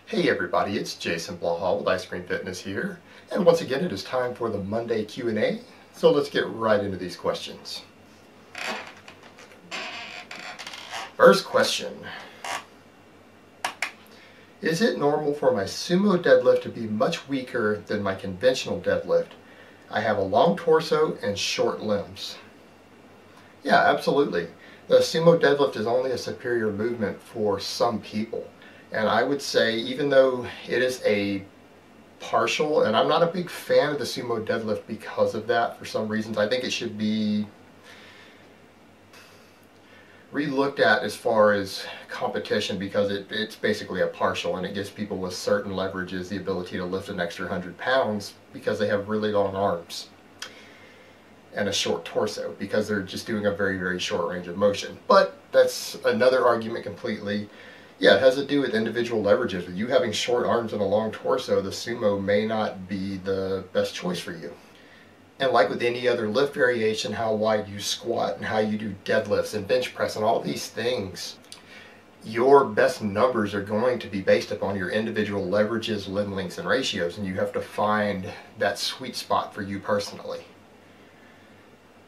Hey everybody, it's Jason Blahal with Ice Cream Fitness here, and once again it is time for the Monday Q&A, so let's get right into these questions. First question. Is it normal for my sumo deadlift to be much weaker than my conventional deadlift? I have a long torso and short limbs. Yeah, absolutely. The sumo deadlift is only a superior movement for some people. And I would say, even though it is a partial, and I'm not a big fan of the sumo deadlift because of that for some reasons, I think it should be re-looked at as far as competition because it's basically a partial and it gives people with certain leverages the ability to lift an extra 100 pounds because they have really long arms and a short torso because they're just doing a very, very short range of motion. But that's another argument completely. Yeah, it has to do with individual leverages. With you having short arms and a long torso, the sumo may not be the best choice for you. And like with any other lift variation, how wide you squat and how you do deadlifts and bench press and all these things, your best numbers are going to be based upon your individual leverages, limb lengths, and ratios, and you have to find that sweet spot for you personally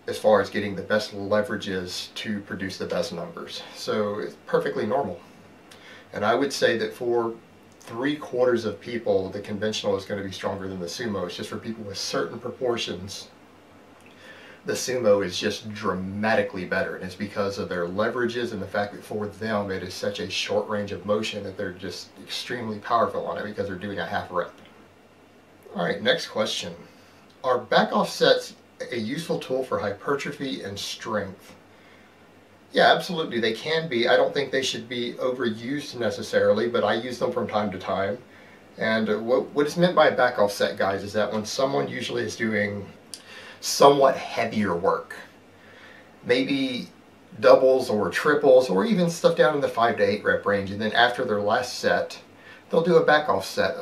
as far as getting the best leverages to produce the best numbers. So it's perfectly normal. And I would say that for 3/4 of people, the conventional is going to be stronger than the sumo. It's just for people with certain proportions, the sumo is just dramatically better. And it's because of their leverages and the fact that for them it is such a short range of motion that they're just extremely powerful on it because they're doing a half rep. Alright, next question. Are back-off sets a useful tool for hypertrophy and strength? Yeah, absolutely, they can be. I don't think they should be overused necessarily, but I use them from time to time. And what is meant by a back-off set, guys, is that when someone usually is doing somewhat heavier work, maybe doubles or triples or even stuff down in the 5 to 8 rep range, and then after their last set, they'll do a back-off set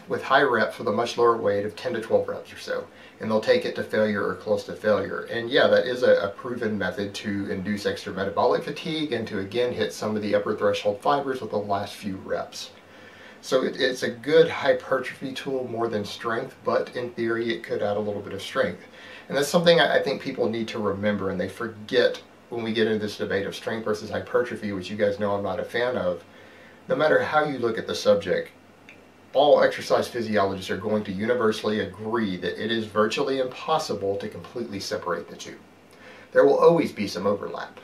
with high reps with a much lower weight of 10 to 12 reps or so. And they'll take it to failure or close to failure. And yeah, that is a proven method to induce extra metabolic fatigue and to again hit some of the upper threshold fibers with the last few reps. So it's a good hypertrophy tool more than strength, but in theory it could add a little bit of strength. And that's something I think people need to remember, and they forget when we get into this debate of strength versus hypertrophy, which you guys know I'm not a fan of. No matter how you look at the subject, all exercise physiologists are going to universally agree that it is virtually impossible to completely separate the two. There will always be some overlap.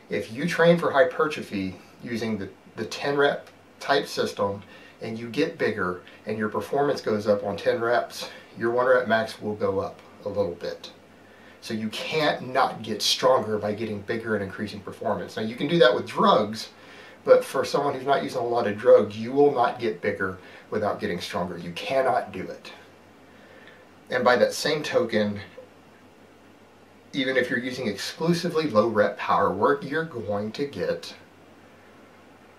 If you train for hypertrophy using the 10 rep type system and you get bigger and your performance goes up on 10 reps, your 1 rep max will go up a little bit. So you can't not get stronger by getting bigger and increasing performance. Now you can do that with drugs, but for someone who's not using a lot of drugs, you will not get bigger without getting stronger. You cannot do it. And by that same token, even if you're using exclusively low rep power work, you're going to get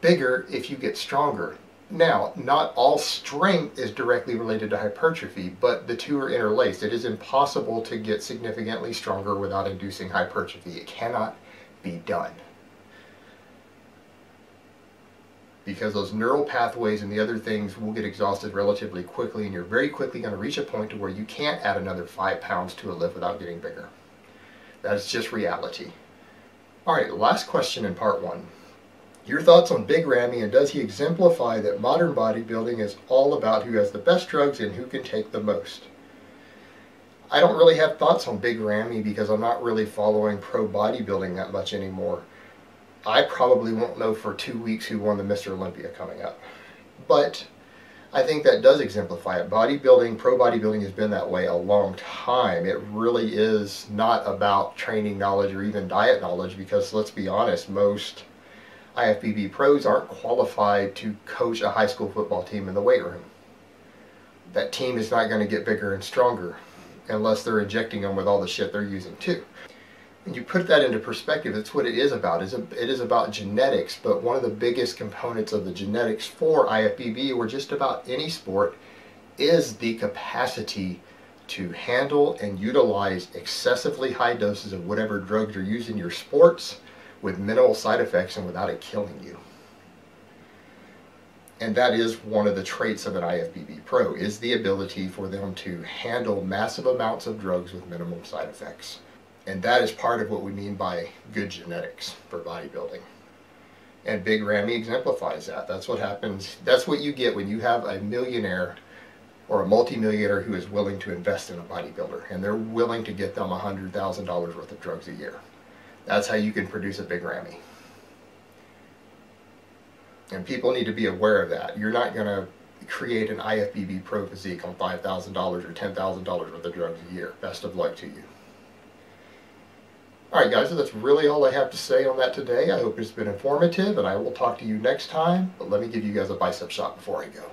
bigger if you get stronger. Now, not all strength is directly related to hypertrophy, but the two are interlaced. It is impossible to get significantly stronger without inducing hypertrophy. It cannot be done. Because those neural pathways and the other things will get exhausted relatively quickly, and you're very quickly going to reach a point to where you can't add another 5 pounds to a lift without getting bigger. That's just reality. Alright, last question in part 1. Your thoughts on Big Ramy, and does he exemplify that modern bodybuilding is all about who has the best drugs and who can take the most? I don't really have thoughts on Big Ramy because I'm not really following pro bodybuilding that much anymore. I probably won't know for 2 weeks who won the Mr. Olympia coming up. But I think that does exemplify it. Bodybuilding, pro bodybuilding has been that way a long time. It really is not about training knowledge or even diet knowledge because, let's be honest, most IFBB pros aren't qualified to coach a high school football team in the weight room. That team is not going to get bigger and stronger unless they're injecting them with all the shit they're using too. And you put that into perspective, that's what it is about. It is about genetics, but one of the biggest components of the genetics for IFBB or just about any sport is the capacity to handle and utilize excessively high doses of whatever drugs you're using in your sports with minimal side effects and without it killing you. And that is one of the traits of an IFBB pro, is the ability for them to handle massive amounts of drugs with minimum side effects. And that is part of what we mean by good genetics for bodybuilding. And Big Ramy exemplifies that. That's what happens. That's what you get when you have a millionaire or a multimillionaire who is willing to invest in a bodybuilder, and they're willing to get them $100,000 worth of drugs a year. That's how you can produce a Big Ramy. And people need to be aware of that. You're not going to create an IFBB pro physique on $5,000 or $10,000 worth of drugs a year. Best of luck to you. Alright guys, so that's really all I have to say on that today. I hope it's been informative, and I will talk to you next time. But let me give you guys a bicep shot before I go.